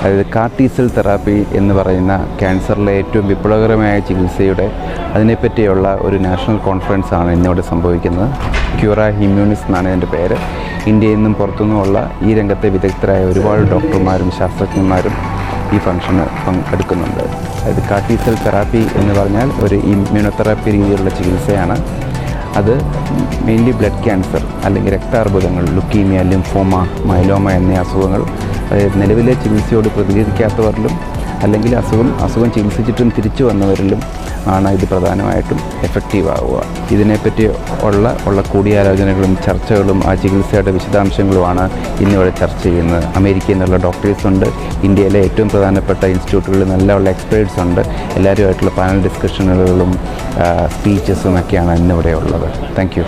അതായത് കാർട്ടീസെൽ തെറാപ്പി എന്ന് പറയുന്ന ക്യാൻസറിലെ ഏറ്റവും വിപ്ലവകരമായ ചികിത്സയുടെ അതിനെപ്പറ്റിയുള്ള ഒരു നാഷണൽ കോൺഫറൻസാണ് ഇന്നിവിടെ സംഭവിക്കുന്നത്. ക്യൂറ ഇമ്മ്യൂണിസ് എന്നാണ് ഇതിൻ്റെ പേര്. ഇന്ത്യയിൽ നിന്നും പുറത്തുനിന്നുമുള്ള ഈ രംഗത്തെ വിദഗ്ധരായ ഒരുപാട് ഡോക്ടർമാരും ശാസ്ത്രജ്ഞന്മാരും ഈ ഫംഗ്ഷന് പങ്കെടുക്കുന്നുണ്ട്. അതായത് കാർട്ടീസെൽ തെറാപ്പി എന്ന് പറഞ്ഞാൽ ഒരു ഇമ്മ്യൂണോതെറാപ്പി രീതിയിലുള്ള ചികിത്സയാണ്. അത് മെയിൻലി ബ്ലഡ് ക്യാൻസർ അല്ലെങ്കിൽ രക്താർബുദങ്ങൾ, ലുക്കീമിയ, ലിംഫോമ, മൈലോമ എന്നീ അസുഖങ്ങൾ, അതായത് നിലവിലെ ചികിത്സയോട് പ്രതികരിക്കാത്തവരിലും അല്ലെങ്കിൽ അസുഖം ചികിത്സിച്ചിട്ടും തിരിച്ചു വന്നവരിലും ആണ് ഇത് പ്രധാനമായിട്ടും എഫക്റ്റീവ് ആവുക. ഇതിനെപ്പറ്റി ഉള്ള കൂടിയാലോചനകളും ചർച്ചകളും ആ ചികിത്സയുടെ വിശദാംശങ്ങളുമാണ് ഇന്നിവിടെ ചർച്ച ചെയ്യുന്നത്. അമേരിക്കയിൽ നിന്നുള്ള ഡോക്ടേഴ്സുണ്ട്, ഇന്ത്യയിലെ ഏറ്റവും പ്രധാനപ്പെട്ട ഇൻസ്റ്റിറ്റ്യൂട്ടുകളിൽ നല്ല എക്സ്പേർട്സ് ഉണ്ട്. എല്ലാവരുമായിട്ടുള്ള പാനൽ ഡിസ്കഷനുകളും സ്പീച്ചസും ഒക്കെയാണ് ഇന്നിവിടെ ഉള്ളത്. Thank you.